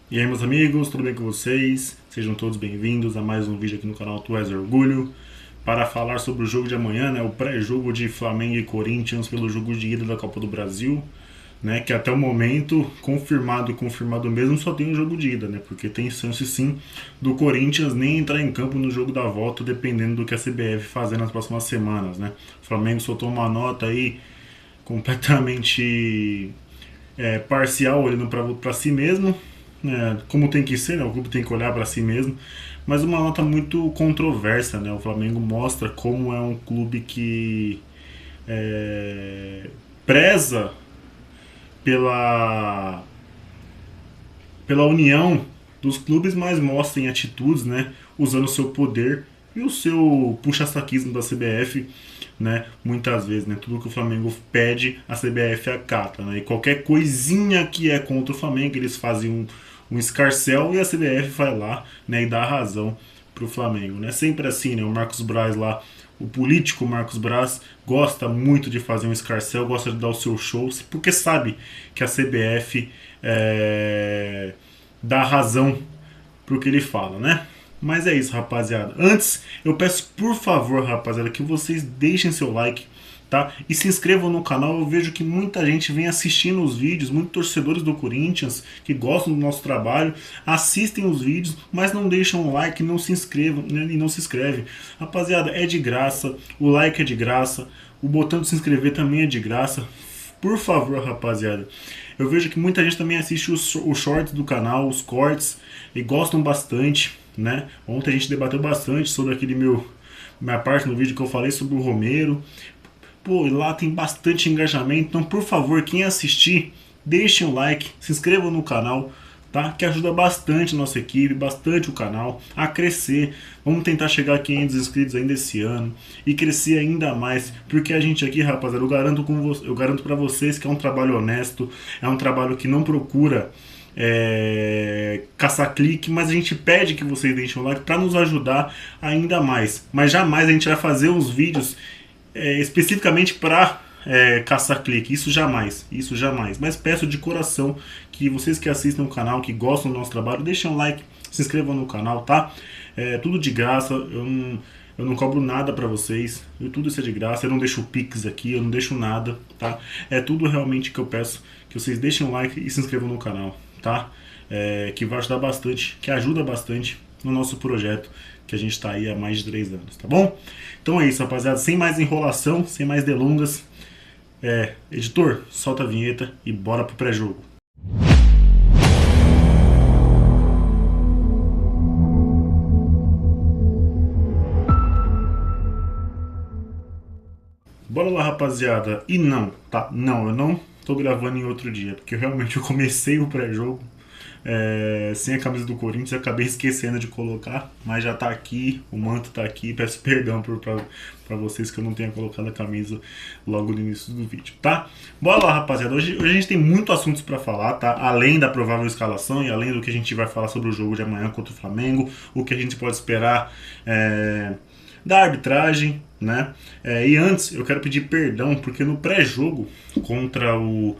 E aí, meus amigos, tudo bem com vocês? Sejam todos bem-vindos a mais um vídeo aqui no canal Tu És Orgulho para falar sobre o jogo de amanhã, né? O pré-jogo de Flamengo e Corinthians pelo jogo de ida da Copa do Brasil, né? Que até o momento, confirmado mesmo, só tem o jogo de ida, né? Porque tem chance sim do Corinthians nem entrar em campo no jogo da volta, dependendo do que a CBF fazer nas próximas semanas, né? O Flamengo soltou uma nota aí completamente parcial, olhando para si mesmo, né, como tem que ser, né, o clube tem que olhar para si mesmo, mas uma nota muito controversa. Né, o Flamengo mostra como é um clube que é, preza pela, pela união dos clubes, mas mostra em atitudes, né, usando o seu poder e o seu puxa-saquismo da CBF, né, muitas vezes, né, tudo que o Flamengo pede, a CBF acata, né, e qualquer coisinha que é contra o Flamengo, eles fazem um escarcel e a CBF vai lá, né, e dá razão pro Flamengo, né, sempre assim, né, o Marcos Braz lá, o político Marcos Braz gosta muito de fazer um escarcel, gosta de dar os seus shows, porque sabe que a CBF dá razão pro que ele fala, né? Mas é isso, rapaziada. Antes, eu peço por favor, rapaziada, que vocês deixem seu like, tá? E se inscrevam no canal. Eu vejo que muita gente vem assistindo os vídeos, muitos torcedores do Corinthians que gostam do nosso trabalho, assistem os vídeos, mas não deixam o like, não se inscrevam, né? E não se inscrevem. Rapaziada, é de graça, o like é de graça, o botão de se inscrever também é de graça. Por favor, rapaziada. Eu vejo que muita gente também assiste os shorts do canal, os cortes, e gostam bastante, né? Ontem a gente debateu bastante sobre minha parte no vídeo que eu falei sobre o Romero. Pô, lá tem bastante engajamento, então por favor, quem assistir, deixem o like, se inscrevam no canal, tá? Que ajuda bastante a nossa equipe, bastante o canal a crescer. Vamos tentar chegar a 500 inscritos ainda esse ano e crescer ainda mais, porque a gente aqui, rapaziada, eu garanto para vocês que é um trabalho honesto, é um trabalho que não procura caçar clique, mas a gente pede que vocês deixem o like para nos ajudar ainda mais. Mas jamais a gente vai fazer uns vídeos especificamente para caçar clique. Isso jamais. Mas peço de coração que vocês que assistem o canal, que gostam do nosso trabalho, deixem um like, se inscrevam no canal, tá? É tudo de graça, eu não cobro nada pra vocês, tudo isso é de graça, eu não deixo Pix aqui, eu não deixo nada, tá? É tudo realmente que eu peço, que vocês deixem um like e se inscrevam no canal, tá? Que vai ajudar bastante, que ajuda bastante no nosso projeto, que a gente tá aí há mais de 3 anos, tá bom? Então é isso, rapaziada, sem mais enrolação, sem mais delongas, editor, solta a vinheta e bora pro pré-jogo. Bora lá, rapaziada. E não, tá? Não, eu não tô gravando em outro dia, porque realmente eu comecei o pré-jogo sem a camisa do Corinthians, acabei esquecendo de colocar, mas já tá aqui, o manto tá aqui. Peço perdão pra vocês que eu não tenha colocado a camisa logo no início do vídeo, tá? Bora lá, rapaziada. Hoje a gente tem muito assuntos pra falar, tá? Além da provável escalação e além do que a gente vai falar sobre o jogo de amanhã contra o Flamengo, o que a gente pode esperar da arbitragem, né? E antes eu quero pedir perdão porque no pré-jogo contra o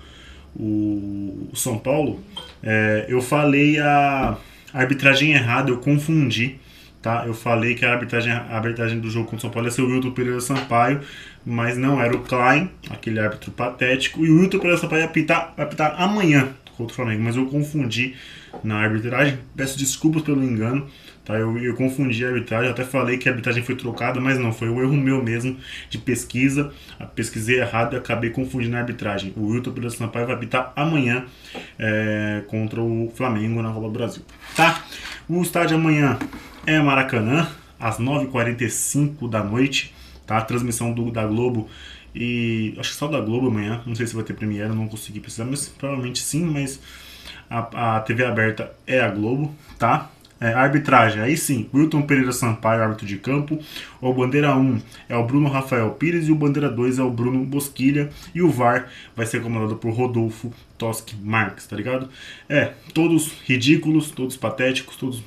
São Paulo eu falei a arbitragem errada, eu confundi, tá? Eu falei que a arbitragem do jogo contra o São Paulo ia ser o Wilton Pereira Sampaio, mas não, era o Klein, aquele árbitro patético, e o Wilton Pereira Sampaio vai apitar amanhã contra o Flamengo, mas eu confundi na arbitragem, peço desculpas pelo engano, tá? Eu confundi a arbitragem, até falei que a arbitragem foi trocada, mas não, foi um erro meu mesmo de pesquisa, pesquisei errado e acabei confundindo a arbitragem. O Wilton Pereira Sampaio vai apitar amanhã contra o Flamengo na Copa do Brasil, tá? O estádio amanhã é Maracanã, às 9h45 da noite, tá? A transmissão da Globo, e acho que só da Globo amanhã, não sei se vai ter Premiere, não consegui precisar, mas provavelmente sim, mas a TV aberta é a Globo, tá? Arbitragem, aí sim, Wilton Pereira Sampaio, árbitro de campo. O bandeira 1 é o Bruno Rafael Pires e o bandeira 2 é o Bruno Bosquilha. E o VAR vai ser comandado por Rodolfo Toschi Marques, tá ligado? Todos ridículos, todos patéticos, todos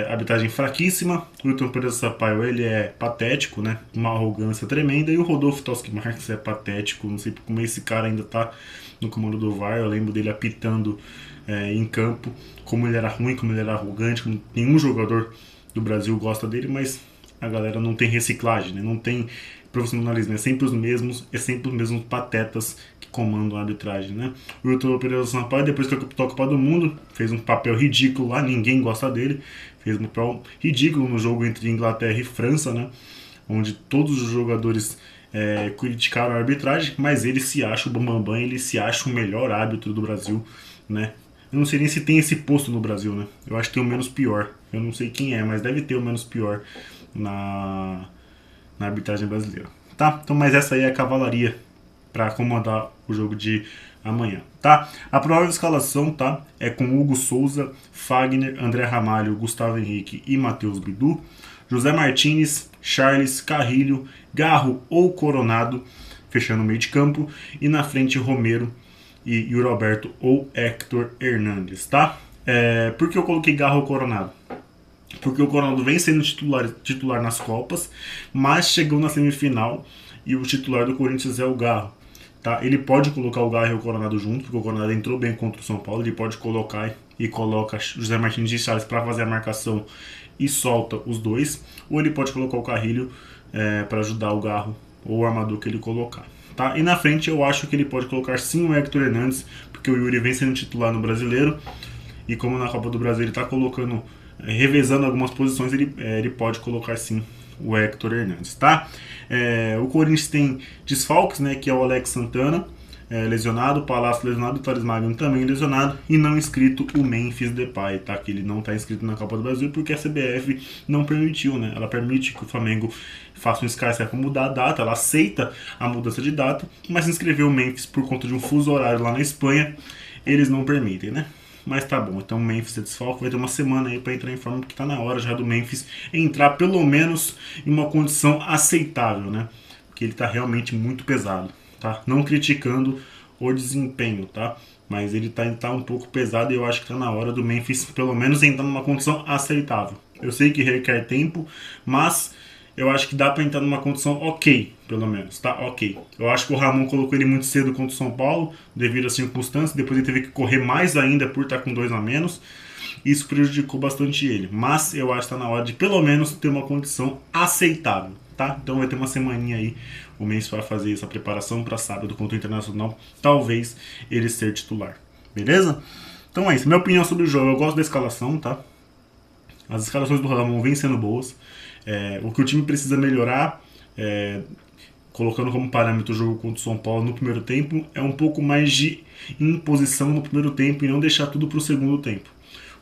arbitragem fraquíssima. O Wilton Pereira Sampaio, ele é patético, né? Uma arrogância tremenda. E o Rodolfo Toschi Marques é patético. Não sei como esse cara ainda tá no comando do VAR. Eu lembro dele apitando em campo, como ele era ruim, como ele era arrogante, como nenhum jogador do Brasil gosta dele, mas a galera não tem reciclagem, né? Não tem profissionalismo, é sempre os mesmos patetas que comandam a arbitragem, né? O Vitor Pereira Sampaio, depois que captou a Copa do Mundo, fez um papel ridículo lá, ninguém gosta dele, fez um papel ridículo no jogo entre Inglaterra e França, né? Onde todos os jogadores criticaram a arbitragem, mas ele se acha o bambambam, ele se acha o melhor árbitro do Brasil, né? Eu não sei nem se tem esse posto no Brasil, né? Eu acho que tem o menos pior. Eu não sei quem é, mas deve ter o menos pior na arbitragem brasileira. Tá? Então, mas essa aí é a cavalaria para comandar o jogo de amanhã, tá? A provável escalação, tá? É com Hugo Souza, Fagner, André Ramalho, Gustavo Henrique e Matheus Bidu, José Martínez, Charles, Carrilho, Garro ou Coronado, fechando o meio de campo, e na frente Romero e Yuri Alberto ou Héctor Hernandes, tá? Por que eu coloquei Garro ou Coronado? Porque o Coronado vem sendo titular nas Copas, mas chegou na semifinal e o titular do Corinthians é o Garro. Tá? Ele pode colocar o Garro e o Coronado junto, porque o Coronado entrou bem contra o São Paulo, ele pode colocar e coloca José Martins e Charles para fazer a marcação e solta os dois, ou ele pode colocar o Carrilho para ajudar o Garro ou o armador que ele colocar. Tá? E na frente eu acho que ele pode colocar sim o Héctor Hernandes, porque o Yuri vem sendo titular no Brasileiro, e como na Copa do Brasil ele está colocando, revezando algumas posições, ele pode colocar sim o Héctor Hernandes, tá? O Corinthians tem desfalques, né, que é o Alex Santana, lesionado, o Palácio lesionado, o Thales Magno também lesionado, e não inscrito o Memphis Depay, tá? Que ele não está inscrito na Copa do Brasil porque a CBF não permitiu, né? Ela permite que o Flamengo faça um esclarecimento para mudar a data, ela aceita a mudança de data, mas inscrever o Memphis por conta de um fuso horário lá na Espanha, eles não permitem, né? Mas tá bom, então o Memphis é desfalque, vai ter uma semana aí para entrar em forma, porque tá na hora já do Memphis entrar pelo menos em uma condição aceitável, né? Porque ele tá realmente muito pesado, tá? Não criticando o desempenho, tá? Mas ele tá um pouco pesado e eu acho que tá na hora do Memphis pelo menos entrar numa condição aceitável. Eu sei que requer tempo, mas eu acho que dá para entrar numa condição ok, pelo menos, tá? Ok. Eu acho que o Ramon colocou ele muito cedo contra o São Paulo, devido às circunstâncias, depois ele teve que correr mais ainda por estar com 2 a menos. Isso prejudicou bastante ele. Mas eu acho que está na hora de pelo menos ter uma condição aceitável, tá? Então vai ter uma semaninha aí, o Memphis vai fazer essa preparação para sábado contra o Internacional, talvez ele ser titular, beleza? Então é isso, minha opinião sobre o jogo, eu gosto da escalação, tá? As escalações do Ramon vêm sendo boas. O que o time precisa melhorar, colocando como parâmetro o jogo contra o São Paulo no primeiro tempo, é um pouco mais de imposição no primeiro tempo e não deixar tudo para o segundo tempo.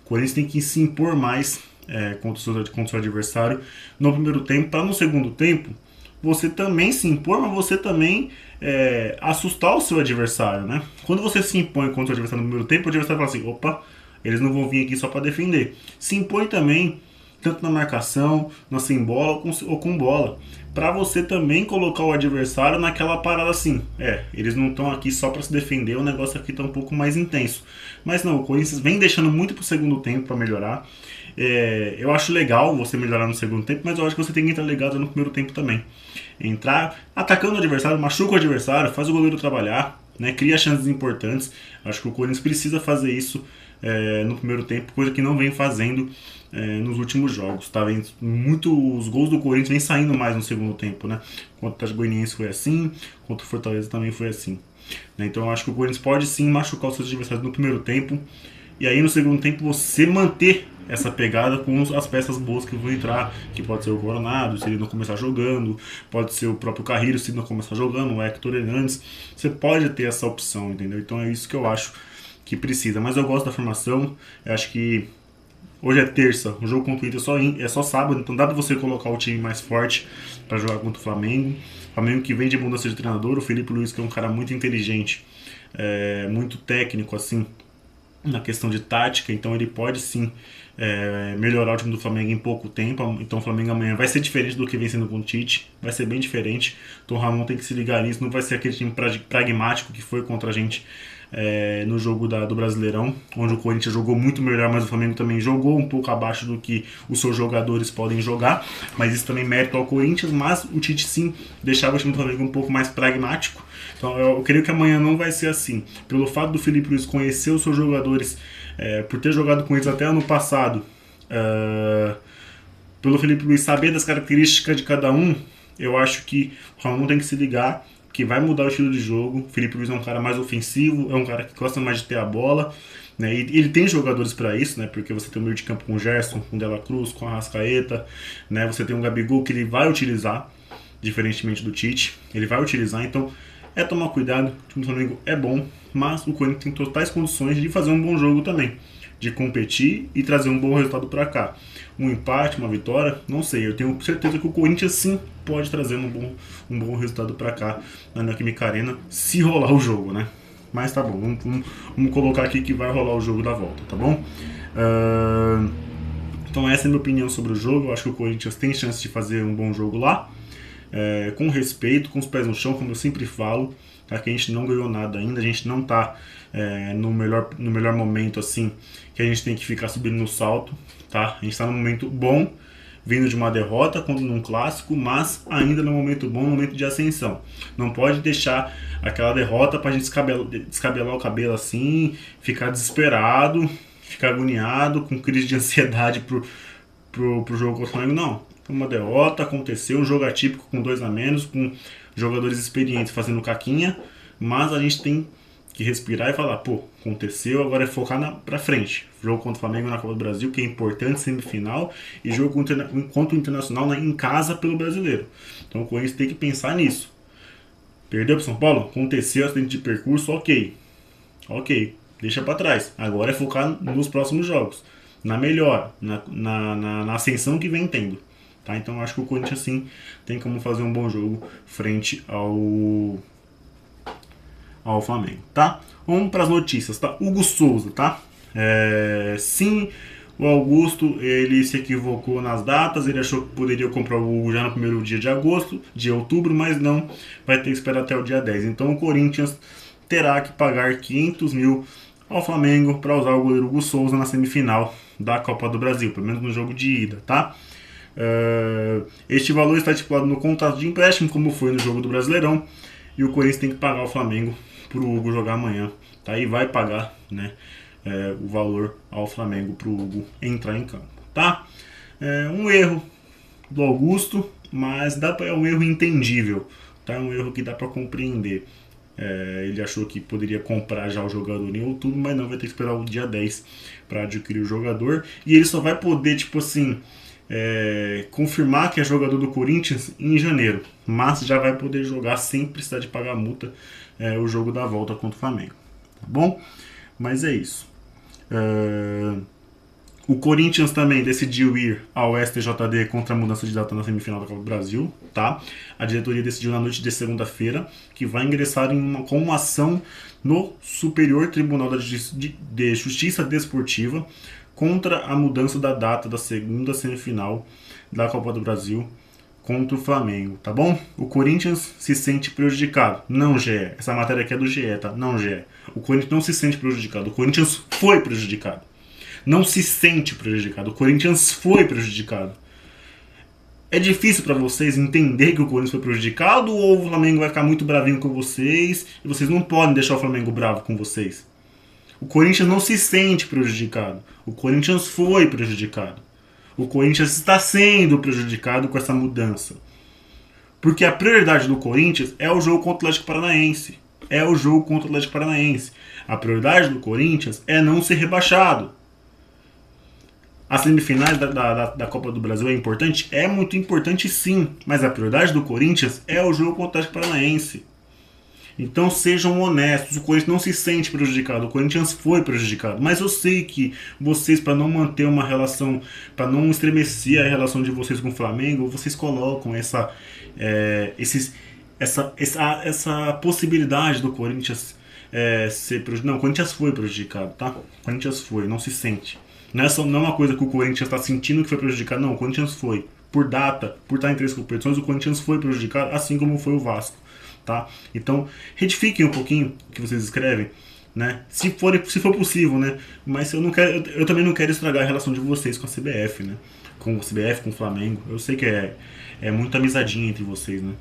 O Corinthians tem que se impor mais contra o seu adversário no primeiro tempo, para no segundo tempo você também se impor, mas você também assustar o seu adversário, né? Quando você se impõe contra o adversário no primeiro tempo, o adversário fala assim, opa, eles não vão vir aqui só para defender. Se impõe também, tanto na marcação, na sem bola ou com bola, para você também colocar o adversário naquela parada assim, eles não estão aqui só para se defender, o negócio aqui está um pouco mais intenso. Mas não, o Corinthians vem deixando muito pro segundo tempo para melhorar. Eu acho legal você melhorar no segundo tempo, mas eu acho que você tem que entrar ligado no primeiro tempo também. Entrar atacando o adversário, machuca o adversário, faz o goleiro trabalhar, né, cria chances importantes. Acho que o Corinthians precisa fazer isso no primeiro tempo, coisa que não vem fazendo nos últimos jogos, tá? Os gols do Corinthians vem saindo mais no segundo tempo, né? Contra o Atlético Goianiense foi assim, contra o Fortaleza também foi assim, né? Então eu acho que o Corinthians pode sim machucar os seus adversários no primeiro tempo, e aí no segundo tempo você manter essa pegada com as peças boas que vão entrar, que pode ser o Coronado, se ele não começar jogando, pode ser o próprio Carrilho, se ele não começar jogando, o Héctor Hernandes, você pode ter essa opção, entendeu? Então é isso que eu acho que precisa, mas eu gosto da formação, eu acho que hoje é terça, o jogo contra o Inter é só sábado, então dá pra você colocar o time mais forte para jogar contra o Flamengo. Flamengo que vem de mudança de treinador, o Felipe Luiz que é um cara muito inteligente, muito técnico assim, na questão de tática, então ele pode sim melhorar o time do Flamengo em pouco tempo. Então o Flamengo amanhã vai ser diferente do que vem sendo com o Tite, vai ser bem diferente, então o Ramon tem que se ligar nisso, não vai ser aquele time pragmático que foi contra a gente no jogo do Brasileirão, onde o Corinthians jogou muito melhor, mas o Flamengo também jogou um pouco abaixo do que os seus jogadores podem jogar, mas isso também mérito ao Corinthians, mas o Tite sim deixava o time do Flamengo um pouco mais pragmático. Então eu creio que amanhã não vai ser assim. Pelo fato do Felipe Luiz conhecer os seus jogadores, por ter jogado com eles até ano passado, pelo Felipe Luiz saber das características de cada um, eu acho que o Ramon tem que se ligar que vai mudar o estilo de jogo. O Felipe Luiz é um cara mais ofensivo, é um cara que gosta mais de ter a bola, né? E ele tem jogadores para isso, né? Porque você tem o meio de campo com o Gerson, com o Dela Cruz, com a Arrascaeta, né? Você tem o Gabigol que ele vai utilizar, diferentemente do Tite, ele vai utilizar. Então é tomar cuidado. O time do Flamengo é bom, mas o Corinthians tem totais condições de fazer um bom jogo também, de competir e trazer um bom resultado para cá. Um empate, uma vitória, não sei. Eu tenho certeza que o Corinthians sim pode trazer um bom resultado para cá na Neoquímica Arena, se rolar o jogo, né? Mas tá bom, vamos colocar aqui que vai rolar o jogo da volta, tá bom? Então essa é a minha opinião sobre o jogo. Eu acho que o Corinthians tem chance de fazer um bom jogo lá, com respeito, com os pés no chão, como eu sempre falo. Tá? Que a gente não ganhou nada ainda, a gente não tá no melhor momento assim, que a gente tem que ficar subindo no salto, tá? A gente tá num momento bom, vindo de uma derrota contra um clássico, mas ainda no momento bom, no momento de ascensão. Não pode deixar aquela derrota pra gente descabelar o cabelo assim, ficar desesperado, ficar agoniado, com crise de ansiedade pro jogo contra o Flamengo. Não, foi uma derrota, aconteceu, um jogo atípico com 2 a menos, com jogadores experientes fazendo caquinha, mas a gente tem que respirar e falar, pô, aconteceu, agora é focar pra frente. Jogo contra o Flamengo na Copa do Brasil, que é importante, semifinal, e jogo contra o Internacional em casa pelo Brasileiro. Então o Corinthians tem que pensar nisso. Perdeu pro São Paulo? Aconteceu, acidente de percurso, ok, deixa pra trás. Agora é focar nos próximos jogos, na melhora, na ascensão que vem tendo. Tá? Então eu acho que o Corinthians sim tem como fazer um bom jogo frente ao Flamengo, tá? Vamos para as notícias, tá? Hugo Souza, tá? Sim, o Augusto, ele se equivocou nas datas, ele achou que poderia comprar o Hugo já no primeiro dia de outubro, mas não, vai ter que esperar até o dia 10. Então o Corinthians terá que pagar 500 mil ao Flamengo para usar o goleiro Hugo Souza na semifinal da Copa do Brasil, pelo menos no jogo de ida, tá? Este valor está estipulado no contrato de empréstimo, como foi no jogo do Brasileirão, e o Corinthians tem que pagar ao Flamengo pro Hugo jogar amanhã, tá? E vai pagar, né, o valor ao Flamengo pro Hugo entrar em campo, tá? Um erro do Augusto, mas é um erro entendível, tá? É um erro que dá para compreender. Ele achou que poderia comprar já o jogador em outubro, mas não, vai ter que esperar o dia 10 para adquirir o jogador, e ele só vai poder, tipo assim, confirmar que é jogador do Corinthians em janeiro, mas já vai poder jogar sem precisar de pagar multa o jogo da volta contra o Flamengo, tá bom? Mas é isso. O Corinthians também decidiu ir ao STJD contra a mudança de data na semifinal da Copa do Brasil, tá? A diretoria decidiu na noite de segunda-feira que vai ingressar com uma ação no Superior Tribunal de Justiça Desportiva contra a mudança da data da segunda semifinal da Copa do Brasil contra o Flamengo, tá bom? O Corinthians se sente prejudicado. Não, GE. Essa matéria aqui é do GE, tá? Não, GE. O Corinthians não se sente prejudicado. O Corinthians foi prejudicado. Não se sente prejudicado. O Corinthians foi prejudicado. É difícil para vocês entender que o Corinthians foi prejudicado, ou o Flamengo vai ficar muito bravinho com vocês e vocês não podem deixar o Flamengo bravo com vocês? O Corinthians não se sente prejudicado. O Corinthians foi prejudicado. O Corinthians está sendo prejudicado com essa mudança. Porque a prioridade do Corinthians é o jogo contra o Atlético Paranaense. É o jogo contra o Atlético Paranaense. A prioridade do Corinthians é não ser rebaixado. As semifinais da Copa do Brasil é importante? É muito importante sim. Mas a prioridade do Corinthians é o jogo contra o Atlético Paranaense. Então sejam honestos, o Corinthians não se sente prejudicado, o Corinthians foi prejudicado, mas eu sei que vocês, para não manter uma relação, para não estremecer a relação de vocês com o Flamengo, vocês colocam essa possibilidade do Corinthians ser prejudicado. Não, o Corinthians foi prejudicado, tá? O Corinthians foi, não se sente. Não é uma coisa que o Corinthians está sentindo que foi prejudicado, não, o Corinthians foi. Por data, por estar em 3 competições, o Corinthians foi prejudicado, assim como foi o Vasco. Tá? Então, retifiquem um pouquinho o que vocês escrevem, né? Se for possível, né? Mas eu também não quero estragar a relação de vocês com a CBF, né? Com a CBF, com o Flamengo. Eu sei que é muita amizadinha entre vocês, né?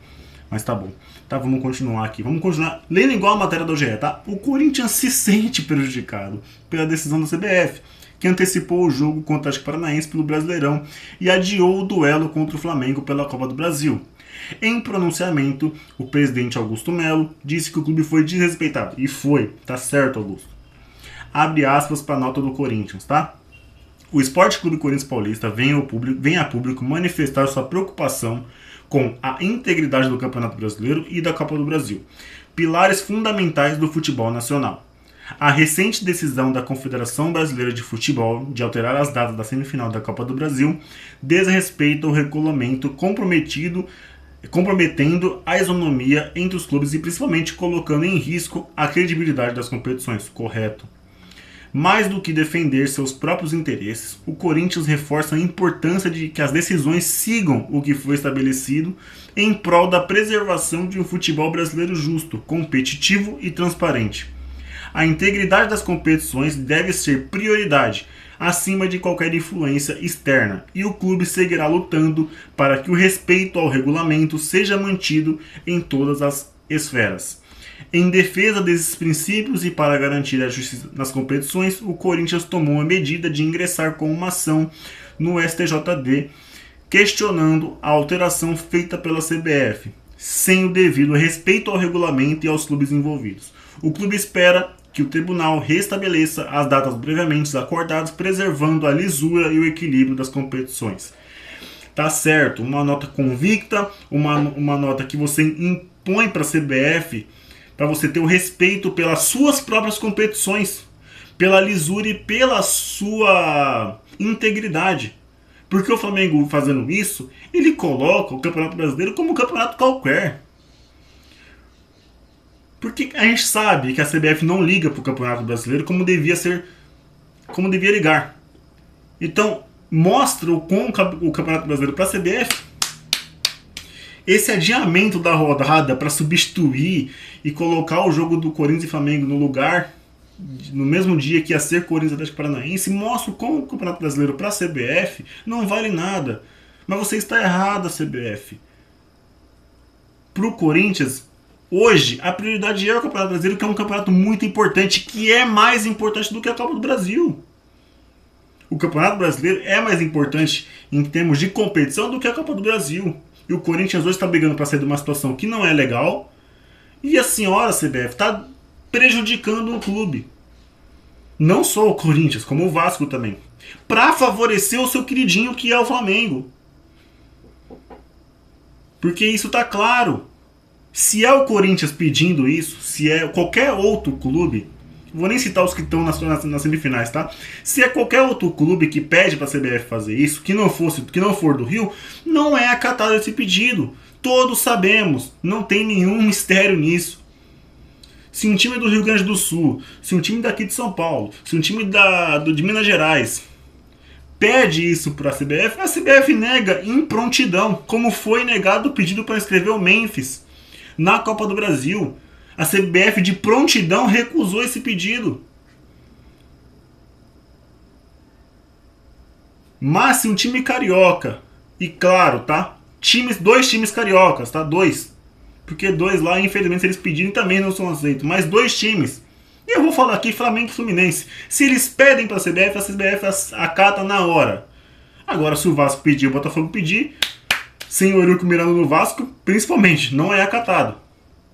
Mas tá bom. Tá, vamos continuar aqui. Vamos continuar lendo igual a matéria do GE, tá? O Corinthians se sente prejudicado pela decisão da CBF, que antecipou o jogo contra o Atlético Paranaense pelo Brasileirão e adiou o duelo contra o Flamengo pela Copa do Brasil. Em pronunciamento, o presidente Augusto Melo disse que o clube foi desrespeitado. E foi, tá certo, Augusto. Abre aspas para a nota do Corinthians, tá? O Esporte Clube Corinthians Paulista vem a público manifestar sua preocupação com a integridade do Campeonato Brasileiro e da Copa do Brasil, pilares fundamentais do futebol nacional. A recente decisão da Confederação Brasileira de Futebol de alterar as datas da semifinal da Copa do Brasil desrespeita o regulamento comprometendo a isonomia entre os clubes e principalmente colocando em risco a credibilidade das competições. Correto. Mais do que defender seus próprios interesses, o Corinthians reforça a importância de que as decisões sigam o que foi estabelecido em prol da preservação de um futebol brasileiro justo, competitivo e transparente. A integridade das competições deve ser prioridade, acima de qualquer influência externa, e o clube seguirá lutando para que o respeito ao regulamento seja mantido em todas as esferas. Em defesa desses princípios e para garantir a justiça nas competições, o Corinthians tomou a medida de ingressar com uma ação no STJD, questionando a alteração feita pela CBF, sem o devido respeito ao regulamento e aos clubes envolvidos. O clube espera que o tribunal restabeleça as datas previamente acordadas, preservando a lisura e o equilíbrio das competições. Tá certo, uma nota convicta, uma nota que você impõe para a CBF, para você ter o respeito pelas suas próprias competições, pela lisura e pela sua integridade. Porque o Flamengo fazendo isso, ele coloca o Campeonato Brasileiro como um campeonato qualquer. Porque a gente sabe que a CBF não liga para o Campeonato Brasileiro como devia ligar. Então, mostra o Campeonato Brasileiro para a CBF. Esse adiamento da rodada para substituir e colocar o jogo do Corinthians e Flamengo no lugar, no mesmo dia que ia ser Corinthians e Atlético Paranaense, mostra como o Campeonato Brasileiro para a CBF não vale nada. Mas você está errado, CBF. Para o Corinthians, hoje, a prioridade é o Campeonato Brasileiro, que é um campeonato muito importante, que é mais importante do que a Copa do Brasil. O Campeonato Brasileiro é mais importante em termos de competição do que a Copa do Brasil. E o Corinthians hoje está brigando para sair de uma situação que não é legal. E a senhora CBF está prejudicando o clube. Não só o Corinthians, como o Vasco também. Para favorecer o seu queridinho, que é o Flamengo. Porque isso está claro. Se é o Corinthians pedindo isso, se é qualquer outro clube, vou nem citar os que estão nas semifinais, tá? Se é qualquer outro clube que pede para a CBF fazer isso, que não for do Rio, não é acatado esse pedido. Todos sabemos, não tem nenhum mistério nisso. Se um time do Rio Grande do Sul, se um time daqui de São Paulo, se um time de Minas Gerais pede isso para a CBF nega em prontidão, como foi negado o pedido para inscrever o Memphis na Copa do Brasil. A CBF de prontidão recusou esse pedido. Mas se um time carioca, e claro, tá? Dois times cariocas, tá? Dois. Porque dois lá, infelizmente, se eles pedirem também não são aceitos. Mas dois times. E eu vou falar aqui, Flamengo e Fluminense. Se eles pedem pra CBF, a CBF acata na hora. Agora, se o Vasco pedir, o Botafogo pedir, sem o Eurico Miranda no Vasco, principalmente, não é acatado.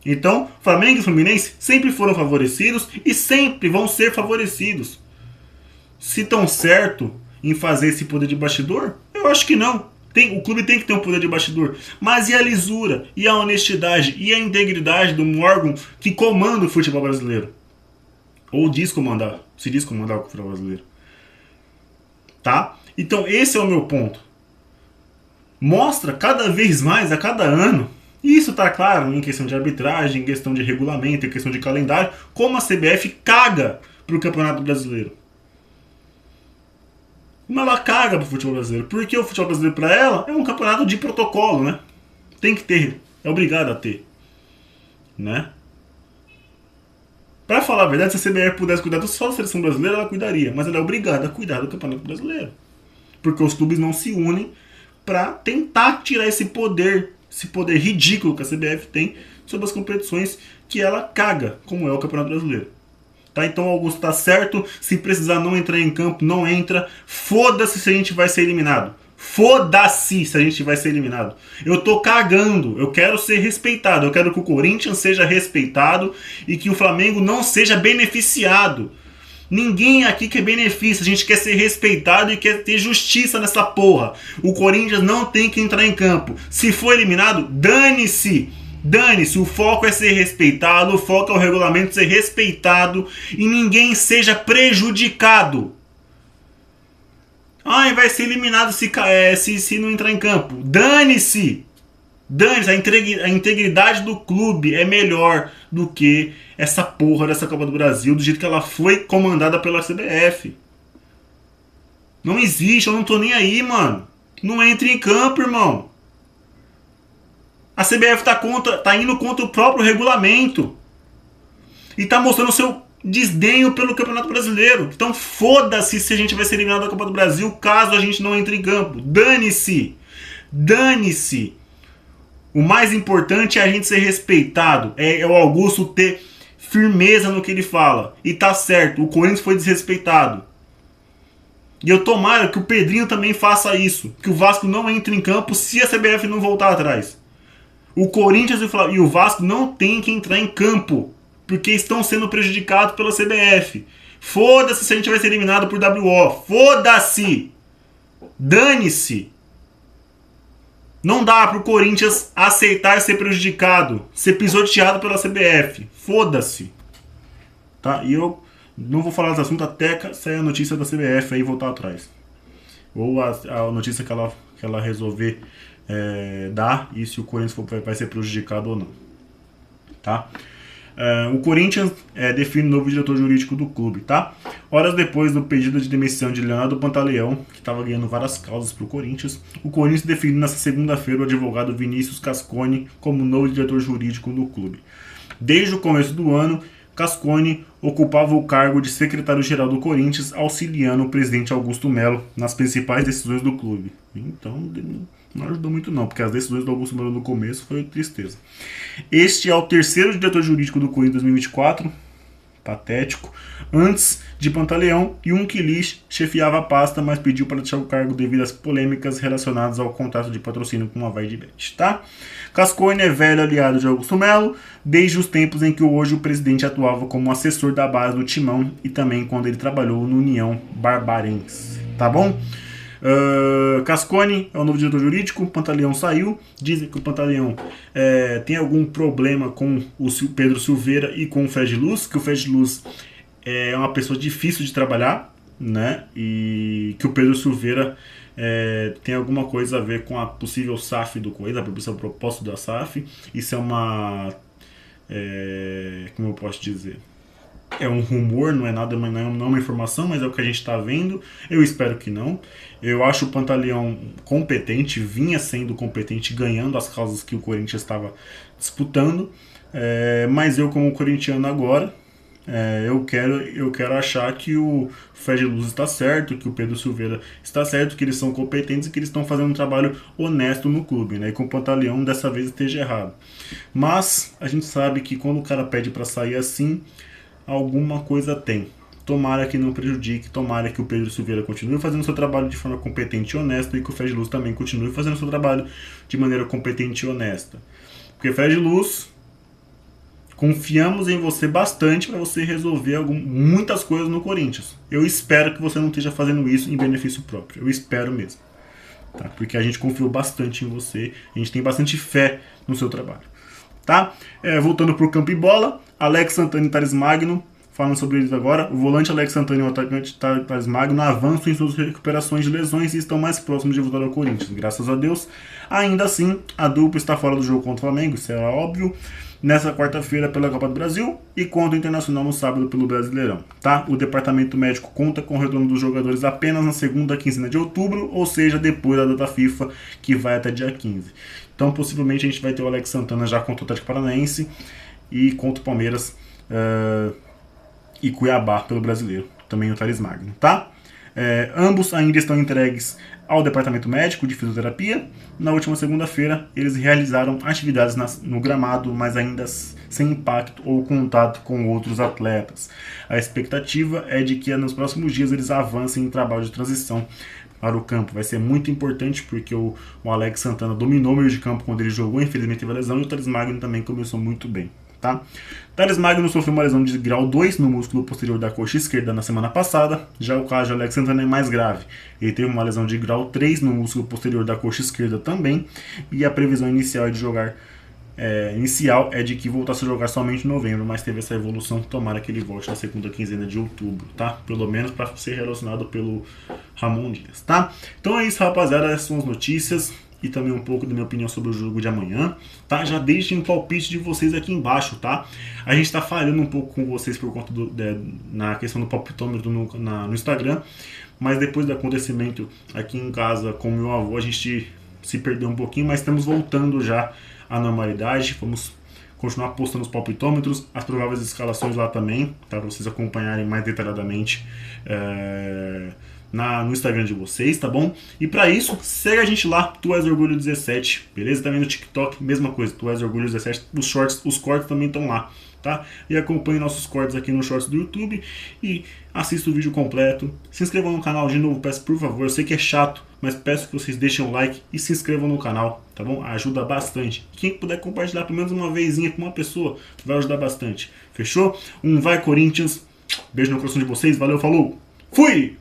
Então, Flamengo e Fluminense sempre foram favorecidos e sempre vão ser favorecidos. Se estão certo em fazer esse poder de bastidor, eu acho que não. O clube tem que ter um poder de bastidor. Mas e a lisura, e a honestidade, e a integridade do órgão que comanda o futebol brasileiro? Ou se diz comandar o futebol brasileiro. Tá? Então esse é o meu ponto. Mostra cada vez mais, a cada ano, e isso está claro em questão de arbitragem, em questão de regulamento, em questão de calendário, como a CBF caga para o Campeonato Brasileiro. Como ela caga pro futebol brasileiro. Porque o futebol brasileiro para ela é um campeonato de protocolo, né? Tem que ter, é obrigado a ter, né? Pra falar a verdade, se a CBF pudesse cuidar só da seleção brasileira, ela cuidaria. Mas ela é obrigada a cuidar do Campeonato Brasileiro. Porque os clubes não se unem pra tentar tirar esse poder ridículo que a CBF tem sobre as competições que ela caga, como é o Campeonato Brasileiro. Tá? Então o Augusto tá certo, se precisar não entrar em campo, não entra. Foda-se se a gente vai ser eliminado. Foda-se se a gente vai ser eliminado. Eu tô cagando, eu quero ser respeitado. Eu quero que o Corinthians seja respeitado e que o Flamengo não seja beneficiado. Ninguém aqui quer benefício, a gente quer ser respeitado e quer ter justiça nessa porra. O Corinthians não tem que entrar em campo. Se for eliminado, dane-se. Dane-se, o foco é ser respeitado, o foco é o regulamento ser respeitado e ninguém seja prejudicado. Ai, vai ser eliminado se não entrar em campo. Dane-se! Dane-se, a integridade do clube é melhor do que essa porra dessa Copa do Brasil, do jeito que ela foi comandada pela CBF. Não existe, eu não tô nem aí, mano. Não entre em campo, irmão. A CBF tá indo contra o próprio regulamento. E tá mostrando o seu desdenho pelo Campeonato Brasileiro. Então foda-se se a gente vai ser eliminado da Copa do Brasil caso a gente não entre em campo. Dane-se. Dane-se. O mais importante é a gente ser respeitado. É o Augusto ter firmeza no que ele fala. E tá certo, o Corinthians foi desrespeitado. E eu tomara que o Pedrinho também faça isso. Que o Vasco não entre em campo se a CBF não voltar atrás. O Corinthians e o Vasco não tem que entrar em campo. Porque estão sendo prejudicados pela CBF. Foda-se se a gente vai ser eliminado por WO. Foda-se. Dane-se. Não dá pro Corinthians aceitar ser prejudicado, ser pisoteado pela CBF. Foda-se. Tá? E eu não vou falar desse assunto até sair a notícia da CBF aí e voltar atrás. Ou a notícia que ela resolver dar e se o Corinthians vai ser prejudicado ou não. Tá? O Corinthians define o novo diretor jurídico do clube, tá? Horas depois do pedido de demissão de Leonardo Pantaleão, que estava ganhando várias causas para o Corinthians definiu nesta segunda-feira o advogado Vinícius Cascone como novo diretor jurídico do clube. Desde o começo do ano, Cascone ocupava o cargo de secretário-geral do Corinthians, auxiliando o presidente Augusto Melo nas principais decisões do clube. Então, não ajudou muito não, porque as decisões do Augusto Melo no começo foi tristeza. Este é o terceiro diretor jurídico do Corinthians 2024, patético, antes de Pantaleão, e um Quilich chefiava a pasta, mas pediu para deixar o cargo devido às polêmicas relacionadas ao contrato de patrocínio com a Vai de Bet, tá? Cascone é velho aliado de Augusto Melo, desde os tempos em que hoje o presidente atuava como assessor da base do Timão e também quando ele trabalhou no União Barbarense, tá bom? Cascone é o novo diretor jurídico. Pantaleão saiu. Dizem que o Pantaleão tem algum problema com o Pedro Silveira e com o Fred Luz, que o Fred Luz é uma pessoa difícil de trabalhar, né? E que o Pedro Silveira tem alguma coisa a ver com a possível SAF do Corinthians, a possível propósito da SAF. Isso é uma... como eu posso dizer? É um rumor, não é nada, não é uma informação, mas é o que a gente está vendo. Eu espero que não. Eu acho o Pantaleão competente, vinha sendo competente, ganhando as causas que o Corinthians estava disputando. Mas eu, como corintiano agora, eu quero achar que o Fred Luz está certo, que o Pedro Silveira está certo, que eles são competentes e que eles estão fazendo um trabalho honesto no clube, né? E com o Pantaleão dessa vez esteja errado. Mas a gente sabe que quando o cara pede para sair assim, alguma coisa tem. Tomara que não prejudique, tomara que o Pedro Silveira continue fazendo seu trabalho de forma competente e honesta e que o Fred Luz também continue fazendo seu trabalho de maneira competente e honesta. Porque Fred Luz, confiamos em você bastante para você resolver muitas coisas no Corinthians. Eu espero que você não esteja fazendo isso em benefício próprio. Eu espero mesmo. Tá? Porque a gente confiou bastante em você, a gente tem bastante fé no seu trabalho. Tá? Voltando para o campo e bola, Alex Santana e Thales Magno, falando sobre eles agora. O volante Alex Santana e o atacante Thales Magno avançam em suas recuperações de lesões e estão mais próximos de voltar ao Corinthians. Graças a Deus. Ainda assim, a dupla está fora do jogo contra o Flamengo, isso era óbvio. Nessa quarta-feira pela Copa do Brasil e contra o Internacional no sábado pelo Brasileirão. Tá? O departamento médico conta com o retorno dos jogadores apenas na segunda quinzena de outubro, ou seja, depois da data FIFA, que vai até dia 15. Então, possivelmente, a gente vai ter o Alex Santana já contra o Atlético Paranaense e contra o Palmeiras e Cuiabá pelo Brasileiro, também o Thales Magno, tá? Ambos ainda estão entregues ao departamento médico de fisioterapia. Na última segunda-feira, eles realizaram atividades no gramado, mas ainda sem impacto ou contato com outros atletas. A expectativa é de que nos próximos dias eles avancem em trabalho de transição para o campo. Vai ser muito importante porque o Alex Santana dominou o meio de campo quando ele jogou, infelizmente teve a lesão, e o Thales Magno também começou muito bem. Tá? Thales Magno sofreu uma lesão de grau 2 no músculo posterior da coxa esquerda na semana passada. Já o caso de Alex Santana é mais grave. Ele teve uma lesão de grau 3 no músculo posterior da coxa esquerda também. E a previsão inicial é de que voltasse a jogar somente em novembro, mas teve essa evolução. Tomara que ele volte na segunda quinzena de outubro, tá? Pelo menos para ser relacionado pelo Ramon Dias, tá? Então é isso, rapaziada. Essas são as notícias e também um pouco da minha opinião sobre o jogo de amanhã, tá? Já deixem um palpite de vocês aqui embaixo, tá? A gente tá falhando um pouco com vocês por conta na questão do palpitômetro no Instagram, mas depois do acontecimento aqui em casa com o meu avô, a gente se perdeu um pouquinho, mas estamos voltando já à normalidade. Vamos continuar postando os palpitômetros, as prováveis escalações lá também, tá? Para vocês acompanharem mais detalhadamente no Instagram de vocês, tá bom? E pra isso, segue a gente lá, Tu És Orgulho 17, beleza? Também no TikTok, mesma coisa, Tu És Orgulho 17, os cortes também estão lá, tá? E acompanhe nossos cortes aqui no Shorts do YouTube e assista o vídeo completo. Se inscrevam no canal de novo, peço por favor, eu sei que é chato, mas peço que vocês deixem um like e se inscrevam no canal, tá bom? Ajuda bastante. Quem puder compartilhar pelo menos uma vezinha com uma pessoa, vai ajudar bastante. Fechou? Vai Corinthians, beijo no coração de vocês, valeu, falou, fui!